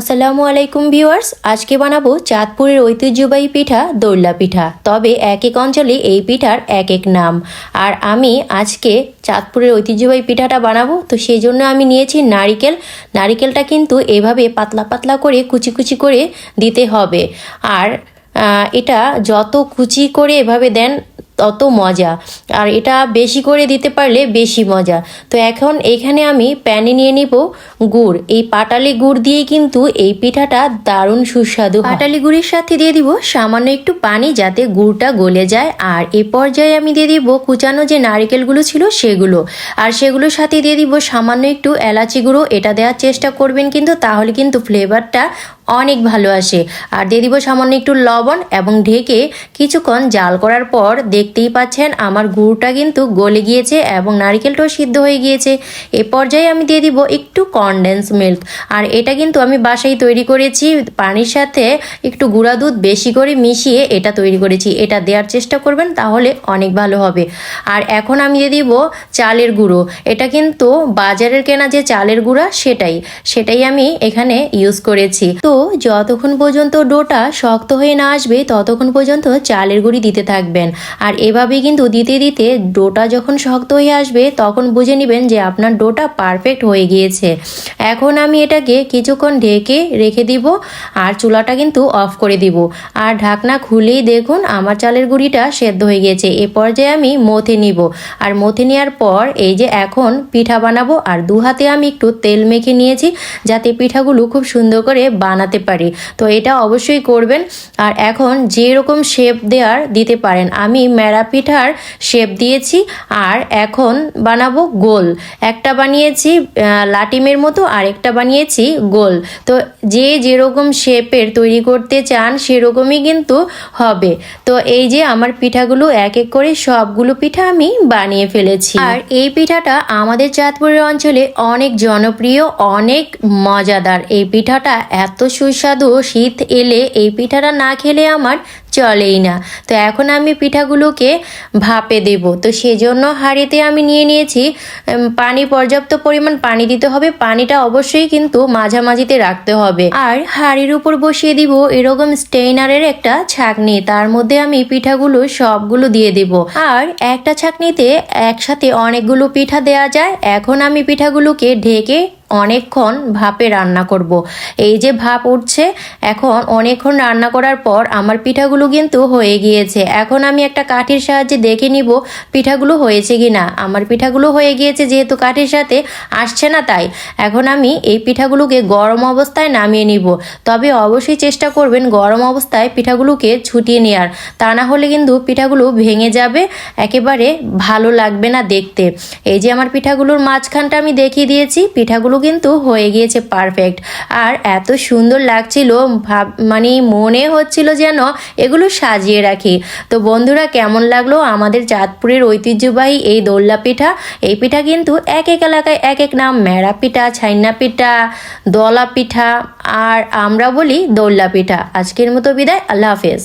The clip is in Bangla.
আসসালামু আলাইকুম ভিউয়ার্স, আজকে বানাবো চাঁদপুরের ঐতিহ্যবাহী পিঠা দোল্লা পিঠা। তবে এক এক অঞ্চলে এই পিঠার এক এক নাম। আর আমি আজকে চাঁদপুরের ঐতিহ্যবাহী পিঠাটা বানাবো, তো সেই জন্য আমি নিয়েছি নারিকেল। নারিকেলটা কিন্তু এভাবে পাতলা পাতলা করে কুচি কুচি করে দিতে হবে। আর এটা যত কুচি করে এভাবে দেন তত মজা, আর এটা বেশি করে দিতে পারলে বেশি মজা। তো এখন এইখানে আমি প্যানে নিয়ে নিব গুড়। এই পাটালি গুড় দিয়ে কিন্তু এই পিঠাটা দারুণ সুস্বাদু। পাটালি গুড়ের সাথে দিয়ে দিব সামান্য একটু পানি, যাতে গুড়টা গলে যায়। আর এই পর্যায়ে আমি দিয়ে দিব কুচানো যে নারকেলগুলো ছিল সেগুলো, আর সেগুলোর সাথে দিয়ে দিব সামান্য একটু এলাচি গুঁড়ো। এটা দেওয়ার চেষ্টা করবেন কিন্তু, তাহলে কিন্তু ফ্লেভারটা অনেক ভালো আসে। আর দিয়ে দিব সামান্য একটু লবণ এবং ঢেকে কিছুক্ষণ জাল করার পর দেখতেই পাচ্ছেন আমার গুড়টা কিন্তু গলে গিয়েছে এবং নারকেলটাও সিদ্ধ হয়ে গিয়েছে। এ পর্যায়ে আমি দিয়ে দিব একটু কনডেন্স মিল্ক। আর এটা কিন্তু আমি বাসায় তৈরি করেছি, পানির সাথে একটু গুঁড়া দুধ বেশি করে মিশিয়ে এটা তৈরি করেছি। এটা দেওয়ার চেষ্টা করবেন, তাহলে অনেক ভালো হবে। আর এখন আমি দিয়ে দিব চালের গুঁড়ো। এটা কিন্তু বাজারের কেনা যে চালের গুঁড়া সেটাই আমি এখানে ইউজ করেছি। তো যতক্ষণ পর্যন্ত ডোটা শক্ত হয়ে না আসবে ততক্ষণ পর্যন্ত চালের গুঁড়ি দিতে থাকবেন। আর এভাবে কিন্তু দিতে দিতে ডোটা যখন শক্ত হয়ে আসবে তখন বুঝে নেবেন যে আপনার ডোটা পারফেক্ট হয়ে গিয়েছে। এখন আমি এটাকে কিছুক্ষণ ঢেকে রেখে দিব আর চুলাটা কিন্তু অফ করে দিব। আর ঢাকনা খুলেই দেখুন আমার চালের গুঁড়িটা সেদ্ধ হয়ে গিয়েছে। এ পর্যায়ে আমি মথে নিব। আর মথে নেওয়ার পর এই যে এখন পিঠা বানাবো, আর দু হাতে আমি একটু তেল মেখে নিয়েছি যাতে পিঠাগুলো খুব সুন্দর করে বানাতে পারি। তো এটা অবশ্যই করবেন। আর এখন যেরকম শেপ দেওয়ার দিতে পারেন, আমি মেরা পিঠার শেপ দিয়েছি। আর এখন বানাবো গোল। একটা বানিয়েছি লাটিমের মতো, আর একটা বানিয়েছি গোল। তো যে যেরকম শেপের তৈরি করতে চান সেরকমই কিন্তু হবে। তো এই যে আমার পিঠাগুলো এক এক করে সবগুলো পিঠা আমি বানিয়ে ফেলেছি। আর এই পিঠাটা আমাদের চাঁদপুরের অঞ্চলে অনেক জনপ্রিয়, অনেক মজাদার। এই পিঠাটা এত সুস্বাদু, শীত এলে এই পিঠাটা না খেলে আমার চলেই না। তো এখন আমি পিঠাগুলোকে ভাপে দেব। তো সেজন্য হাঁড়িতে আমি নিয়ে নিয়েছি পানি, পর্যাপ্ত পরিমাণ পানি দিতে হবে। পানিটা অবশ্যই কিন্তু মাঝামাঝিতে রাখতে হবে। আর হাঁড়ির উপর বসিয়ে দিব এরকম স্টেইনারের একটা ছাঁকনি, তার মধ্যে আমি পিঠাগুলো সবগুলো দিয়ে দেব। আর একটা ছাঁকনিতে একসাথে অনেকগুলো পিঠা দেয়া যায়। এখন আমি পিঠাগুলোকে ঢেকে অনেকক্ষণ ভাপে রান্না করব। এই যে ভাপ উঠছে, এখন অনেকক্ষণ রান্না করার পর আমার পিঠাগুলো কিন্তু হয়ে গিয়েছে। এখন আমি একটা কাঠির সাহায্যে দেখে নিব পিঠাগুলো হয়েছে কিনা। আমার পিঠাগুলো হয়ে গিয়েছে, যেহেতু কাঠির সাথে আসছে না তাই। এখন আমি এই পিঠাগুলোকে গরম অবস্থায় নামিয়ে নিব। তবে অবশ্যই চেষ্টা করবেন গরম অবস্থায় পিঠাগুলোকে ছুটিয়ে নেওয়ার, তা না হলে কিন্তু পিঠাগুলো ভেঙে যাবে, একেবারে ভালো লাগবে না দেখতে। এই যে আমার পিঠাগুলোর মাঝখানটা আমি দেখিয়ে দিয়েছি, পিঠাগুলো কিন্তু হয়ে গিয়েছে পারফেক্ট। আর এত সুন্দর লাগছিল, মানে মনে হচ্ছিল যেন এগুলো সাজিয়ে রাখি। তো বন্ধুরা, কেমন লাগলো আমাদের চাঁদপুরের ঐতিহ্যবাহী এই দোল্লা পিঠা? এই পিঠা কিন্তু এক এক এলাকায় এক এক নাম, মেরা পিঠা, ছাইনা পিঠা, দলা পিঠা, আর আমরা বলি দোল্লা পিঠা। আজকের মতো বিদায়, আল্লাহ হাফেজ।